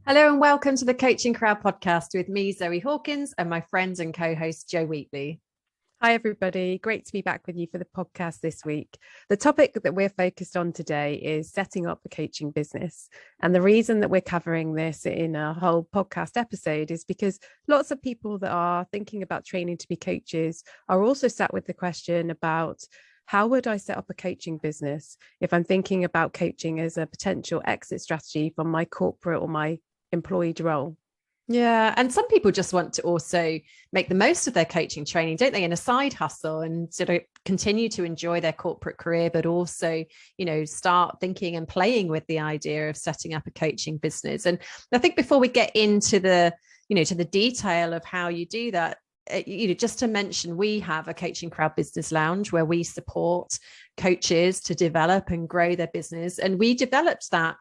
Hello and welcome to the Coaching Crowd podcast with me, Zoe Hawkins, and my friend and co-host Jo Wheatley. Hi, everybody. Great to be back with you for the podcast this week. The topic that we're focused on today is setting up a coaching business. And the reason that we're covering this in a whole podcast episode is because lots of people that are thinking about training to be coaches are also sat with the question about how would I set up a coaching business if I'm thinking about coaching as a potential exit strategy from my corporate or my employed role. Yeah. And some people just want to also make the most of their coaching training, don't they, in a side hustle and sort of continue to enjoy their corporate career, but also, start thinking and playing with the idea of setting up a coaching business. And I think before we get into to the detail of how you do that, just to mention, we have a Coaching Crowd Business Lounge where we support coaches to develop and grow their business. And we developed that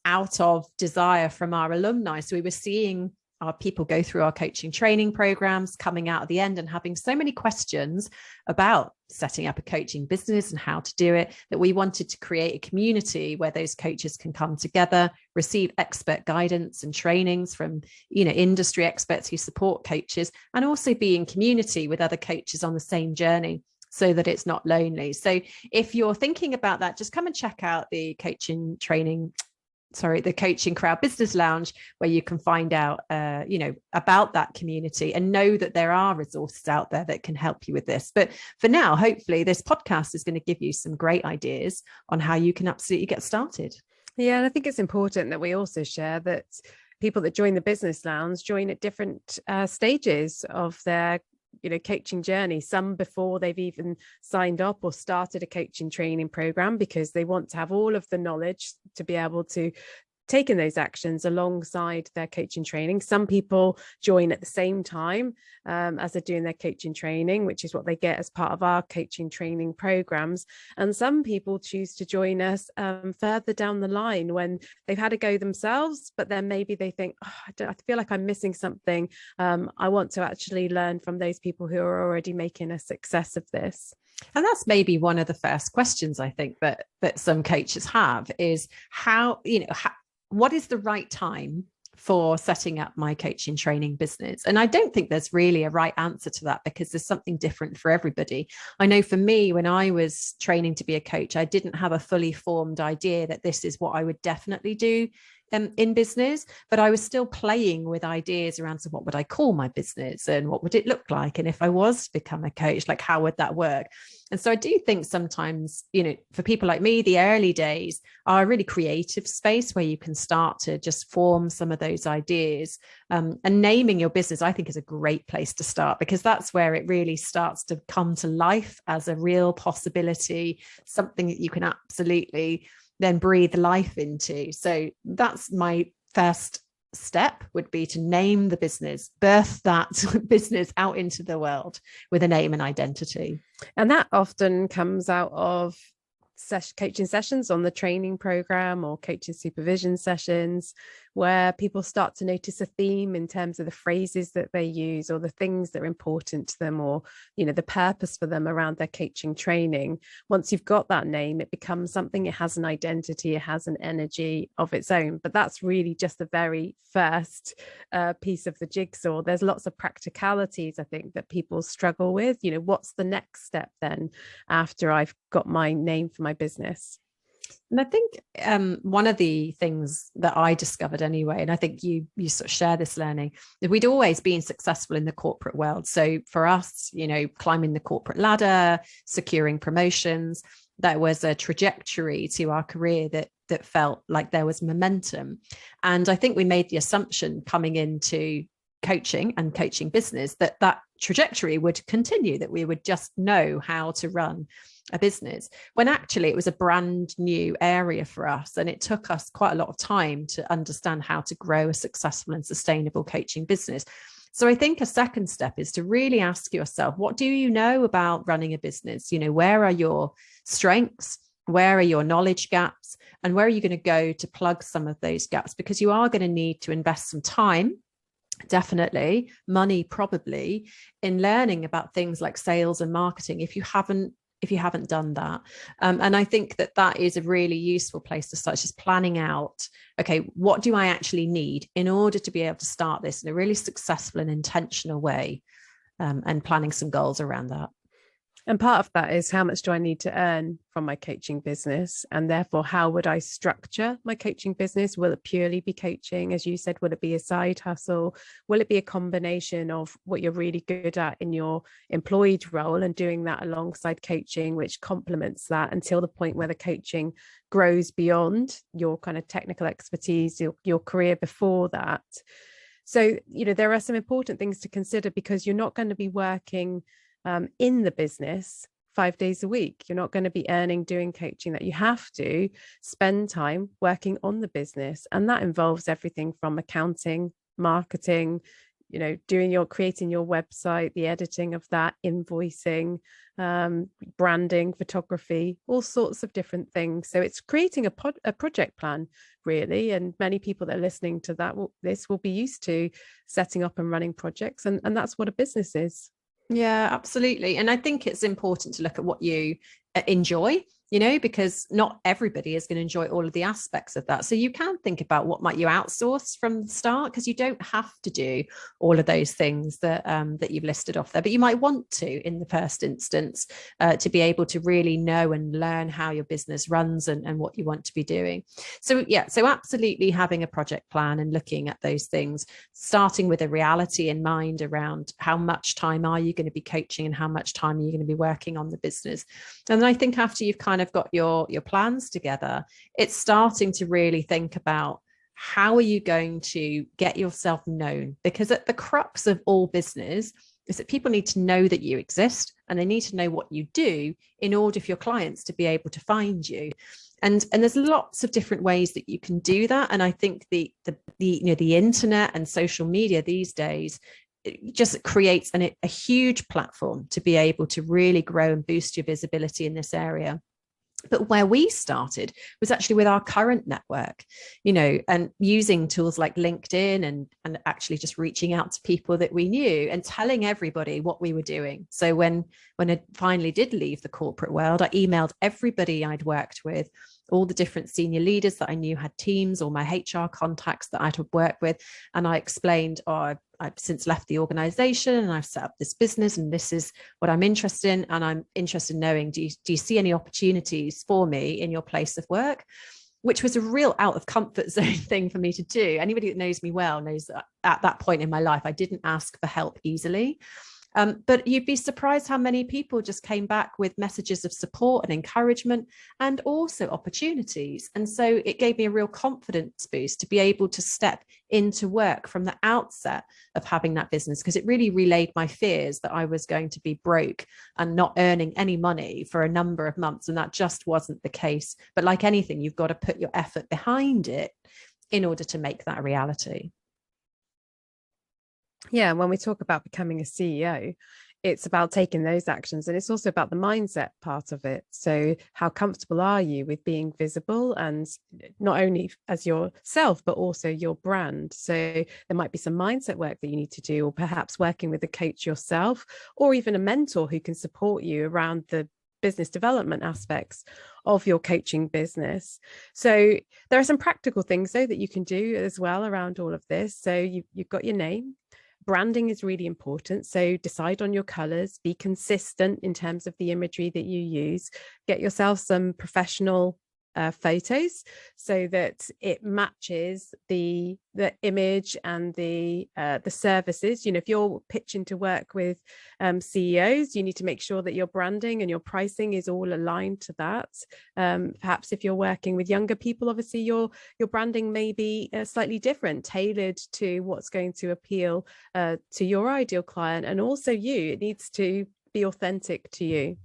out of desire from our alumni. So we were seeing our people go through our coaching training programs, coming out at the end and having so many questions about setting up a coaching business and how to do it, that we wanted to create a community where those coaches can come together, receive expert guidance and trainings from, industry experts who support coaches, and also be in community with other coaches on the same journey, so that it's not lonely. So if you're thinking about that, just come and check out the Coaching Crowd Business Lounge, where you can find out, about that community and know that there are resources out there that can help you with this. But for now, hopefully this podcast is going to give you some great ideas on how you can absolutely get started. Yeah, and I think it's important that we also share that people that join the Business Lounge join at different stages of their coaching journey. Some before they've even signed up or started a coaching training program, because they want to have all of the knowledge to be able to take in those actions alongside their coaching training. Some people join at the same time as they're doing their coaching training, which is what they get as part of our coaching training programs. And some people choose to join us further down the line when they've had a go themselves, but then maybe they think, I feel like I'm missing something. I want to actually learn from those people who are already making a success of this. And that's maybe one of the first questions I think that some coaches have is what is the right time for setting up my coaching training business? And I don't think there's really a right answer to that, because there's something different for everybody. I know for me, when I was training to be a coach, I didn't have a fully formed idea that this is what I would definitely do in business, but I was still playing with ideas around, so what would I call my business and what would it look like? And if I was to become a coach, like how would that work? And so I do think sometimes, for people like me, the early days are a really creative space where you can start to just form some of those ideas. And naming your business, I think, is a great place to start, because that's where it really starts to come to life as a real possibility, something that you can absolutely then breathe life into. So that's my first step, would be to name the business, birth that business out into the world with a name and identity. And that often comes out of coaching sessions on the training program or coaching supervision sessions, where people start to notice a theme in terms of the phrases that they use or the things that are important to them, or the purpose for them around their coaching training. Once you've got that name, it becomes something, it has an identity, it has an energy of its own. But that's really just the very first piece of the jigsaw. There's lots of practicalities, I think, that people struggle with. What's the next step then after I've got my name for my business? And I think one of the things that I discovered anyway, and I think you sort of share this learning, that we'd always been successful in the corporate world. So for us, climbing the corporate ladder, securing promotions, there was a trajectory to our career that felt like there was momentum. And I think we made the assumption coming into coaching and coaching business that trajectory would continue, that we would just know how to run a business, when actually it was a brand new area for us. And it took us quite a lot of time to understand how to grow a successful and sustainable coaching business. So I think a second step is to really ask yourself, what do you know about running a business? Where are your strengths? Where are your knowledge gaps? And where are you going to go to plug some of those gaps? Because you are going to need to invest some time, definitely, money probably, in learning about things like sales and marketing if you haven't if you haven't done that. And I think that that is a really useful place to start, just planning out, okay, what do I actually need in order to be able to start this in a really successful and intentional way, and planning some goals around that. And part of that is, how much do I need to earn from my coaching business? And therefore, how would I structure my coaching business? Will it purely be coaching? As you said, will it be a side hustle? Will it be a combination of what you're really good at in your employed role and doing that alongside coaching, which complements that until the point where the coaching grows beyond your kind of technical expertise, your career before that? So, there are some important things to consider, because you're not going to be working in the business 5 days a week. You're not going to be earning doing coaching. That you have to spend time working on the business, and that involves everything from accounting, marketing, creating your website, the editing of that, invoicing, branding, photography, all sorts of different things. So it's creating a project plan, really. And many people that are listening to this will be used to setting up and running projects, and that's what a business is. Yeah, absolutely. And I think it's important to look at what you enjoy, because not everybody is going to enjoy all of the aspects of that. So you can think about what might you outsource from the start, because you don't have to do all of those things that you've listed off there, but you might want to in the first instance, to be able to really know and learn how your business runs and what you want to be doing. So absolutely having a project plan and looking at those things, starting with a reality in mind around how much time are you going to be coaching and how much time are you going to be working on the business. And then I think after you've kind of got your plans together, it's starting to really think about, how are you going to get yourself known? Because at the crux of all business is that people need to know that you exist, and they need to know what you do in order for your clients to be able to find you. And there's lots of different ways that you can do that. And I think the internet and social media these days, it just creates a huge platform to be able to really grow and boost your visibility in this area. But where we started was actually with our current network, and using tools like LinkedIn and actually just reaching out to people that we knew and telling everybody what we were doing. So when I finally did leave the corporate world, I emailed everybody I'd worked with, all the different senior leaders that I knew had teams, or my HR contacts that I'd worked with. And I explained, I've since left the organization and I've set up this business, and this is what I'm interested in. And I'm interested in knowing, do you see any opportunities for me in your place of work? Which was a real out of comfort zone thing for me to do. Anybody that knows me well knows that at that point in my life, I didn't ask for help easily. But you'd be surprised how many people just came back with messages of support and encouragement, and also opportunities. And so it gave me a real confidence boost to be able to step into work from the outset of having that business, because it really relayed my fears that I was going to be broke and not earning any money for a number of months. And that just wasn't the case. But like anything, you've got to put your effort behind it in order to make that a reality. Yeah, when we talk about becoming a CEO, it's about taking those actions, and it's also about the mindset part of it. So how comfortable are you with being visible, and not only as yourself, but also your brand? So there might be some mindset work that you need to do, or perhaps working with a coach yourself, or even a mentor who can support you around the business development aspects of your coaching business. So there are some practical things though that you can do as well around all of this. So you've got your name. Branding is really important. So decide on your colors, be consistent in terms of the imagery that you use, get yourself some professional photos so that it matches the image and the services. If you're pitching to work with CEOs, you need to make sure that your branding and your pricing is all aligned to that. Perhaps if you're working with younger people, obviously your branding may be slightly different, tailored to what's going to appeal to your ideal client, and also it needs to be authentic to you.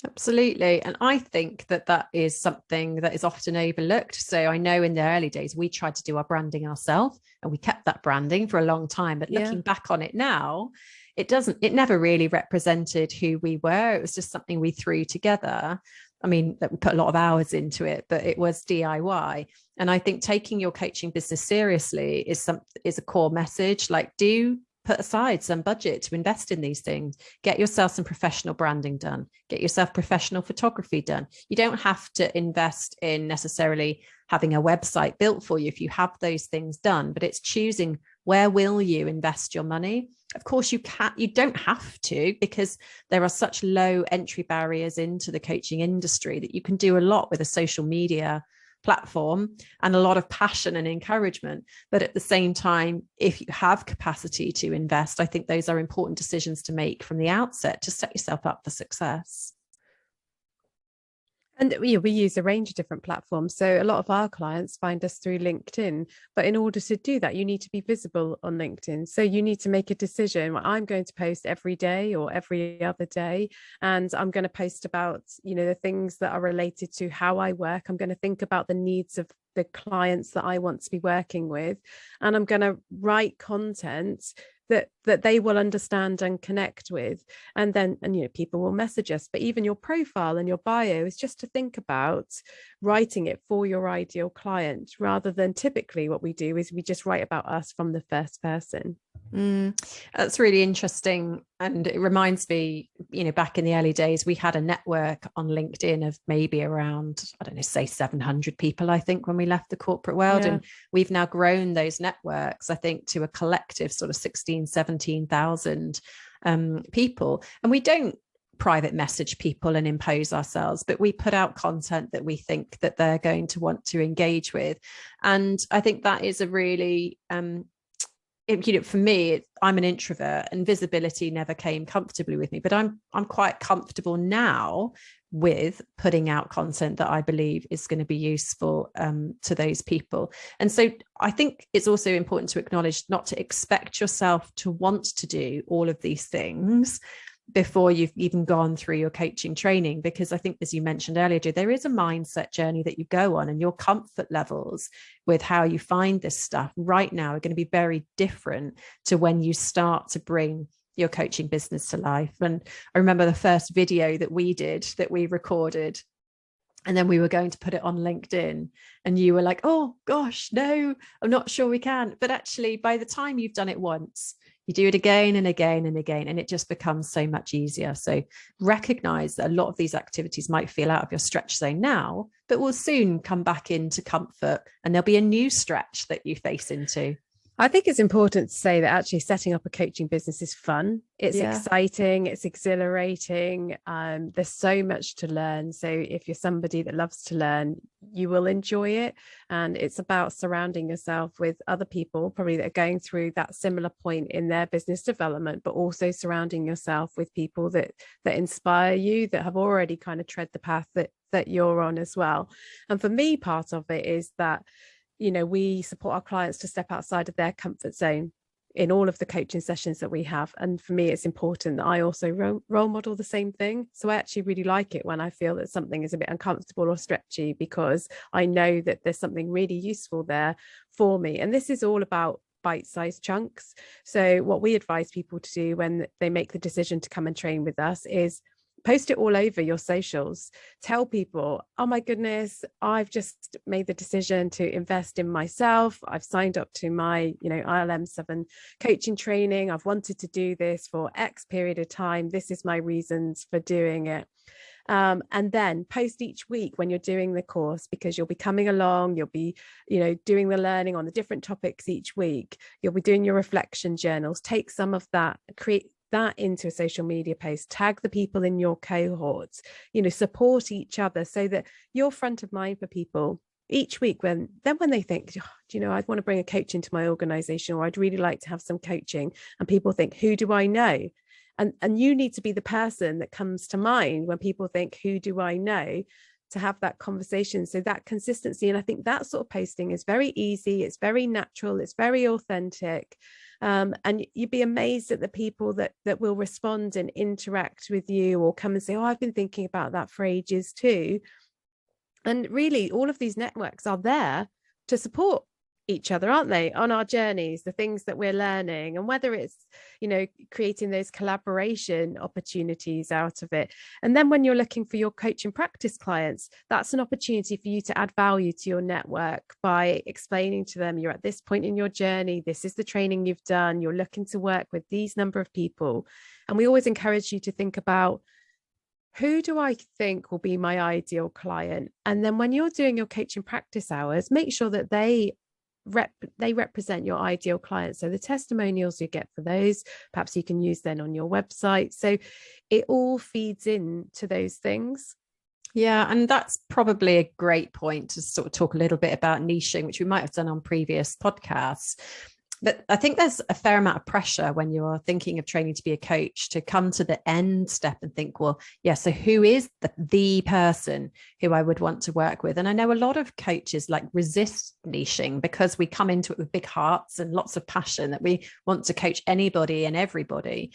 Absolutely. And I think that is something that is often overlooked. So I know in the early days, we tried to do our branding ourselves, and we kept that branding for a long time. But looking back on it now, it never really represented who we were. It was just something we threw together. I mean, we put a lot of hours into it, but it was DIY. And I think taking your coaching business seriously is a core message. Like, do put aside some budget to invest in these things. Get yourself some professional branding done. Get yourself professional photography done. You don't have to invest in necessarily having a website built for you if you have those things done, but it's choosing where will you invest your money. Of course, you don't have to, because there are such low entry barriers into the coaching industry that you can do a lot with a social media platform and a lot of passion and encouragement. But at the same time, if you have capacity to invest, I think those are important decisions to make from the outset to set yourself up for success. And we use a range of different platforms. So a lot of our clients find us through LinkedIn. But in order to do that, you need to be visible on LinkedIn. So you need to make a decision. Well, I'm going to post every day or every other day. And I'm going to post about, the things that are related to how I work. I'm going to think about the needs of the clients that I want to be working with. And I'm going to write content that they will understand and connect with. And then, people will message us. But even your profile and your bio is just to think about writing it for your ideal client, rather than typically what we do is we just write about us from the first person. That's really interesting. And it reminds me, back in the early days, we had a network on LinkedIn of maybe around, I don't know, say 700 people, I think, when we left the corporate world. Yeah. And we've now grown those networks, I think, to a collective sort of 16, 17,000 people. And we don't private message people and impose ourselves, but we put out content that we think that they're going to want to engage with. And I think that is a really for me, I'm an introvert and visibility never came comfortably with me, but I'm quite comfortable now with putting out content that I believe is going to be useful to those people. And so I think it's also important to acknowledge not to expect yourself to want to do all of these things before you've even gone through your coaching training, because I think, as you mentioned earlier, Jo, there is a mindset journey that you go on, and your comfort levels with how you find this stuff right now are going to be very different to when you start to bring your coaching business to life. And I remember the first video that we recorded, and then we were going to put it on LinkedIn, and you were like, oh gosh, no, I'm not sure we can. But actually, by the time you've done it once, you do it again and again and again, and it just becomes so much easier. So recognize that a lot of these activities might feel out of your stretch zone now, but will soon come back into comfort, and there'll be a new stretch that you face into. I think it's important to say that actually setting up a coaching business is fun. It's exciting. It's exhilarating. There's so much to learn. So if you're somebody that loves to learn, you will enjoy it. And it's about surrounding yourself with other people, probably that are going through that similar point in their business development, but also surrounding yourself with people that inspire you, that have already kind of tread the path that you're on as well. And for me, part of it is that we support our clients to step outside of their comfort zone in all of the coaching sessions that we have. And for me, it's important that I also role model the same thing. So I actually really like it when I feel that something is a bit uncomfortable or stretchy, because I know that there's something really useful there for me. And this is all about bite-sized chunks. So what we advise people to do when they make the decision to come and train with us is post it all over your socials. Tell people, oh my goodness, I've just made the decision to invest in myself. I've signed up to my, ILM7 coaching training. I've wanted to do this for X period of time. This is my reasons for doing it. And then post each week when you're doing the course, because you'll be coming along, you'll be, doing the learning on the different topics each week. You'll be doing your reflection journals. Take some of that, create that into a social media post, tag the people in your cohorts, support each other so that you're front of mind for people each week when they think, I'd want to bring a coach into my organization, or I'd really like to have some coaching, and people think, who do I know? And you need to be the person that comes to mind when people think, who do I know? To have that conversation. So that consistency. And I think that sort of posting is very easy. It's very natural. It's very authentic. And you'd be amazed at the people that will respond and interact with you, or come and say, oh, I've been thinking about that for ages too. And really, all of these networks are there to support each other, aren't they, on our journeys, the things that we're learning, and whether it's, you know, creating those collaboration opportunities out of it. And then when you're looking for your coaching practice clients, that's an opportunity for you to add value to your network by explaining to them, you're at this point in your journey, this is the training you've done, you're looking to work with these number of people. And we always encourage you to think about, who do I think will be my ideal client? And then when you're doing your coaching practice hours, make sure that they represent your ideal client. So the testimonials you get for those, perhaps you can use then on your website. So it all feeds into those things. Yeah, and that's probably a great point to sort of talk a little bit about niching, which we might have done on previous podcasts. But I think there's a fair amount of pressure when you're thinking of training to be a coach to come to the end step and think, well, yeah, so who is the person who I would want to work with? And I know a lot of coaches like resist niching because we come into it with big hearts and lots of passion that we want to coach anybody and everybody.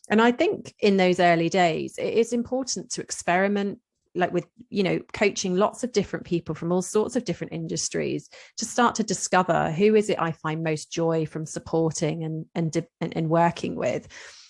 And I think in those early days, it is important to experiment, like with, you know, coaching lots of different people from all sorts of different industries to start to discover who is it I find most joy from supporting and working with.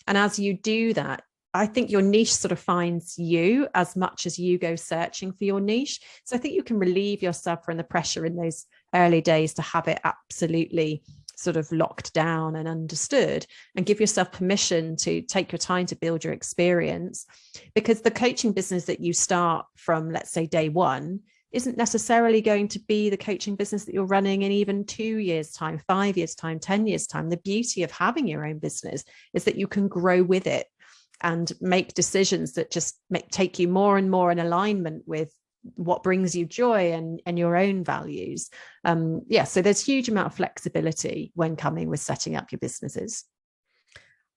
And as you do that, I think your niche sort of finds you as much as you go searching for your niche. So I think you can relieve yourself from the pressure in those early days to have it absolutely sort of locked down and understood, and give yourself permission to take your time to build your experience, because the coaching business that you start from, let's say, day one, isn't necessarily going to be the coaching business that you're running in even 2 years time, 5 years time, 10 years time. The beauty of having your own business is that you can grow with it and make decisions that just take you more and more in alignment with what brings you joy and your own values. So there's huge amount of flexibility when coming with setting up your businesses.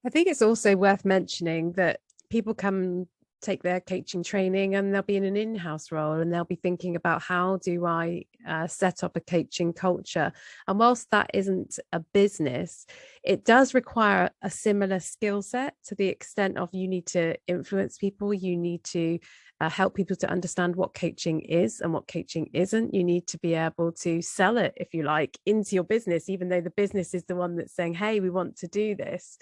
I think it's also worth mentioning that people come take their coaching training and they'll be in an in-house role and they'll be thinking about, how do I set up a coaching culture? And whilst that isn't a business, it does require a similar skill set, to the extent of you need to influence people, you need to help people to understand what coaching is and what coaching isn't. You need to be able to sell it, if you like, into your business, even though the business is the one that's saying, hey, we want to do this.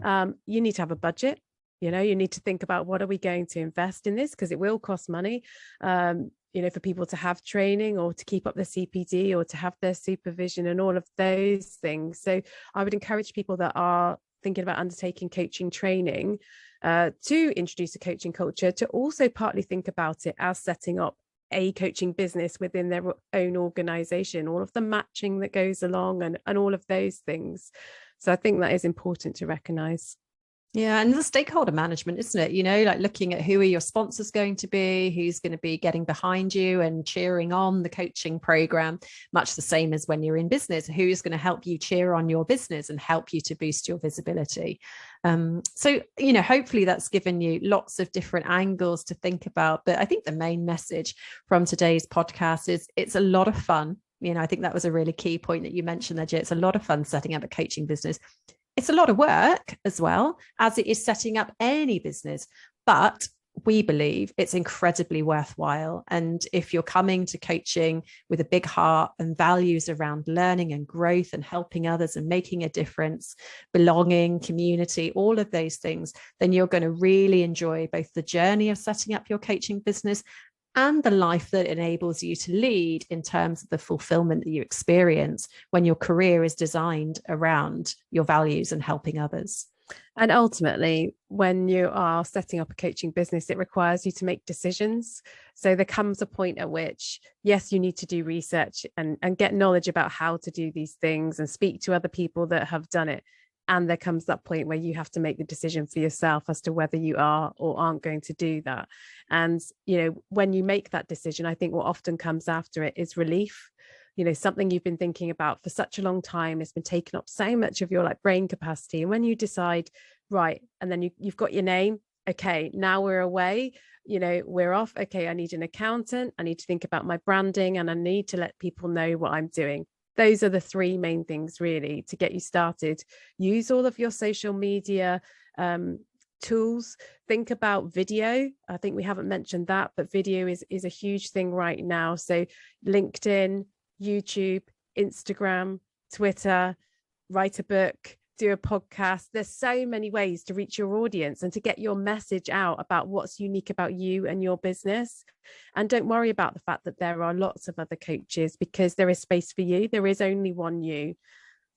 You need to have a budget. You know, you need to think about, what are we going to invest in this? Because it will cost money, you know, for people to have training or to keep up their CPD or to have their supervision and all of those things. So I would encourage people that are thinking about undertaking coaching training to introduce a coaching culture, to also partly think about it as setting up a coaching business within their own organization, all of the matching that goes along and all of those things. So I think that is important to recognize. Yeah, and the stakeholder management, isn't it? You know, like looking at who are your sponsors going to be, who's going to be getting behind you and cheering on the coaching program, much the same as when you're in business, who's going to help you cheer on your business and help you to boost your visibility. So, you know, hopefully that's given you lots of different angles to think about. But I think the main message from today's podcast is it's a lot of fun. You know, I think that was a really key point that you mentioned there, Jay. It's a lot of fun setting up a coaching business. It's a lot of work as well, as it is setting up any business, but we believe it's incredibly worthwhile. And if you're coming to coaching with a big heart and values around learning and growth and helping others and making a difference, belonging, community, all of those things, then you're going to really enjoy both the journey of setting up your coaching business and the life that enables you to lead, in terms of the fulfillment that you experience when your career is designed around your values and helping others. And ultimately, when you are setting up a coaching business, it requires you to make decisions. So there comes a point at which, yes, you need to do research and get knowledge about how to do these things and speak to other people that have done it. And there comes that point where you have to make the decision for yourself as to whether you are or aren't going to do that. And, you know, when you make that decision, I think what often comes after it is relief. You know, something you've been thinking about for such a long time has been taking up so much of your like brain capacity. And when you decide, right, and then you've got your name, okay, now we're away, you know, we're off. Okay, I need an accountant. I need to think about my branding and I need to let people know what I'm doing. Those are the three main things really to get you started. Use all of your social media tools. Think about video. I think we haven't mentioned that, but video is a huge thing right now. So LinkedIn, YouTube, Instagram, Twitter, write a book, do a podcast. There's so many ways to reach your audience and to get your message out about what's unique about you and your business. And don't worry about the fact that there are lots of other coaches, because there is space for you. There is only one you.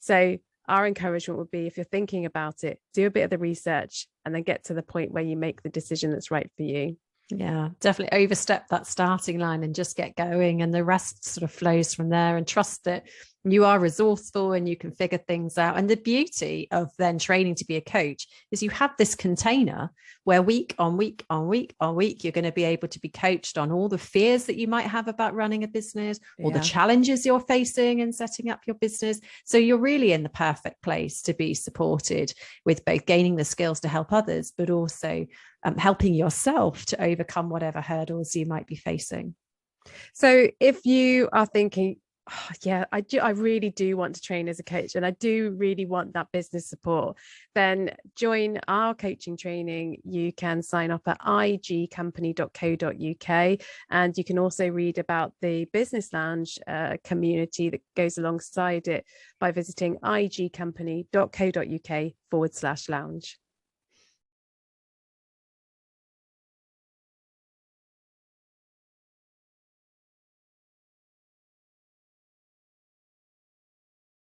So our encouragement would be, if you're thinking about it, do a bit of the research and then get to the point where you make the decision that's right for you. Yeah, definitely overstep that starting line and just get going, and the rest sort of flows from there, and trust that you are resourceful and you can figure things out. And the beauty of then training to be a coach is you have this container where week on week on week on week, you're going to be able to be coached on all the fears that you might have about running a business, or the challenges you're facing in setting up your business. So you're really in the perfect place to be supported with both gaining the skills to help others, but also helping yourself to overcome whatever hurdles you might be facing. So if you are thinking, oh, yeah, I really do want to train as a coach, and I do really want that business support, then join our coaching training. You can sign up at igcompany.co.uk, and you can also read about the Business Lounge community that goes alongside it by visiting igcompany.co.uk/lounge.